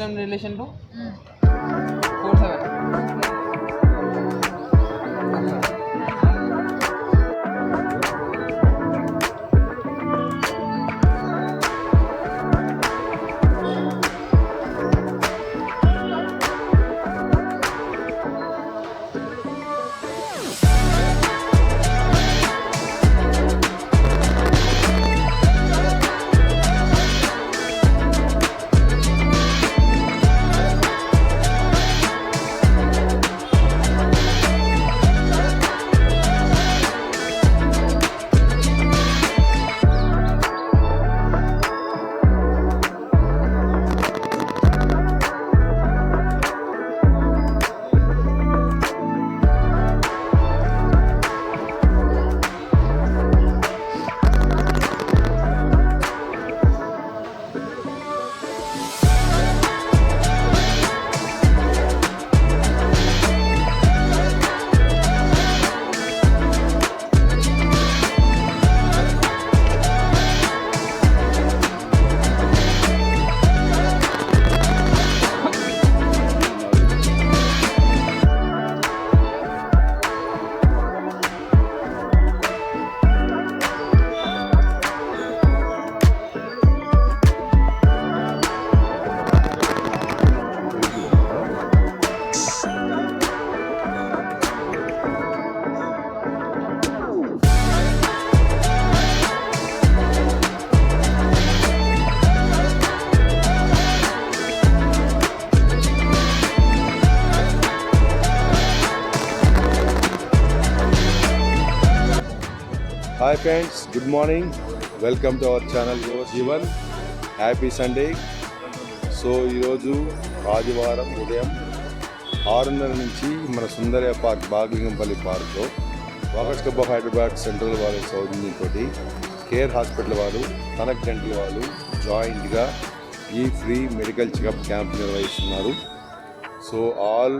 47 relation to 47. Hi friends, good morning. Welcome to our channel Your Jeevan. Happy Sunday. So ఈరోజు ఆదివారం ఉదయం 6:30 నుంచి మన సుందరయ్య పార్క్ బాగ్లింగంపల్లి పార్క్లో walkers club of Hyderabad central వాళ్ళ సౌజన్యంతో కేర్ హాస్పిటల్ వాళ్ళు కనక్ డెంటల్ వాళ్ళు జాయింట్గా ఈ ఫ్రీ మెడికల్ చెకప్ క్యాంప్ నిర్వహిస్తున్నారు. So all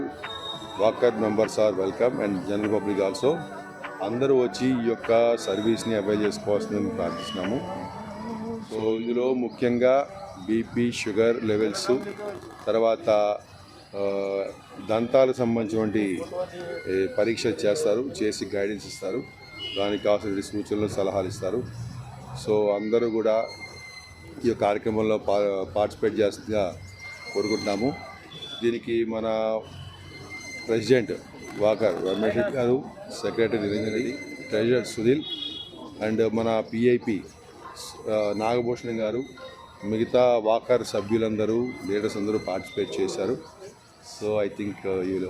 walker members are welcome and general public also. అందరూ వచ్చి ఈ యొక్క సర్వీస్ని అవైల్ చేసుకోవాల్సిందని ప్రార్థిస్తున్నాము. సో ఇందులో ముఖ్యంగా బీపీ, షుగర్ లెవెల్స్, తర్వాత దంతాలకు సంబంధించినటువంటి పరీక్షలు చేస్తారు, చేసి గైడెన్స్ ఇస్తారు, దానికి కావాల్సిన సూచనలు సలహాలు ఇస్తారు. సో అందరూ కూడా ఈ కార్యక్రమంలో పార్టిసిపేట్ చేస్తుందిగా కోరుకుంటున్నాము. దీనికి మన president walker Ramesh garu, secretary Niranjan Reddy, treasurer Sudheel and మన పిఐపి నాగభూషణం గారు, మిగతా వాకర్ సభ్యులందరూ లీడర్స్ అందరూ పార్టిసిపేట్ చేశారు. So I think you will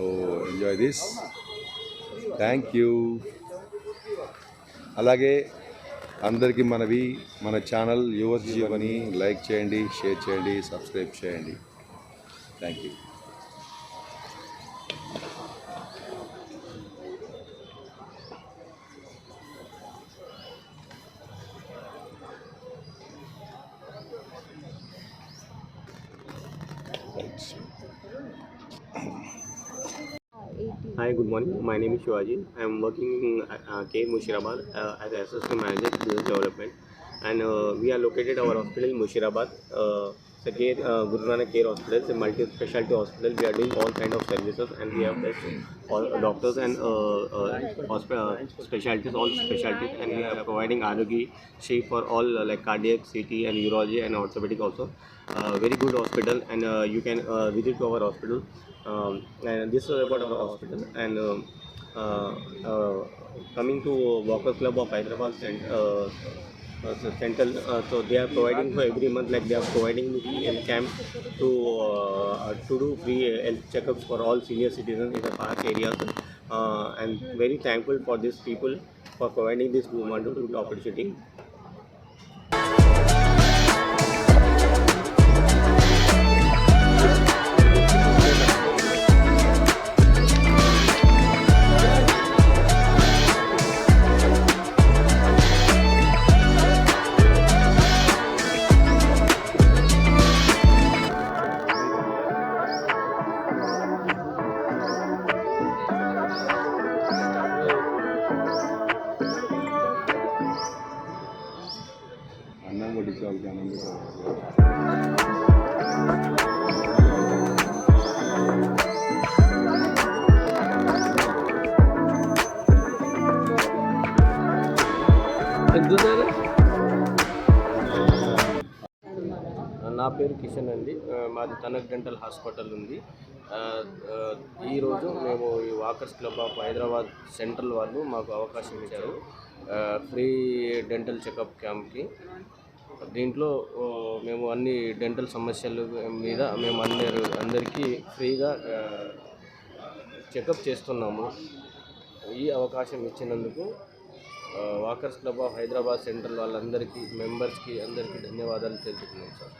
enjoy this. Thank you. అలాగే అందరికీ మనవి, మన ఛానల్ యువర్ జీవని లైక్ చేయండి, షేర్ చేయండి, సబ్స్క్రైబ్ చేయండి. Thank you. Hi, good morning. My name is Shivaji. I am working in K Mushirabad as Assistant Manager Business Development, and we are located our hospital in Mushirabad. It's a Guru Nanak Care Hospital. It's a multi-specialty hospital. We are doing all kind of services, and we have all doctors and specialties, all specialties, and we are providing Arogi Shri for all like cardiac, CT, and urology and orthopedic also. Very good hospital, and you can visit to our hospital. And this is about our hospital. And coming to Walkers Club of Hyderabad Central, so they are providing for every month, like they are providing in camp to do free health checkups for all senior citizens in the park areas. And very thankful for these people for providing this wonderful opportunity. నా పేరు కిషన్ అండి. మాది తనక్ dental hospital ఉంది. ఈరోజు మేము ఈ walkers club of Hyderabad central వాళ్ళు మాకు అవకాశం ఇచ్చారు ఫ్రీ డెంటల్ చెకప్ క్యాంప్కి. దీంట్లో మేము అన్ని డెంటల్ సమస్యల మీద మేము అందరికీ ఫ్రీగా చెకప్ చేస్తున్నాము. ఈ అవకాశం ఇచ్చినందుకు walkers club of Hyderabad central వాళ్ళందరికీ మెంబర్స్కి అందరికీ ధన్యవాదాలు తెలుపుతున్నాం సార్.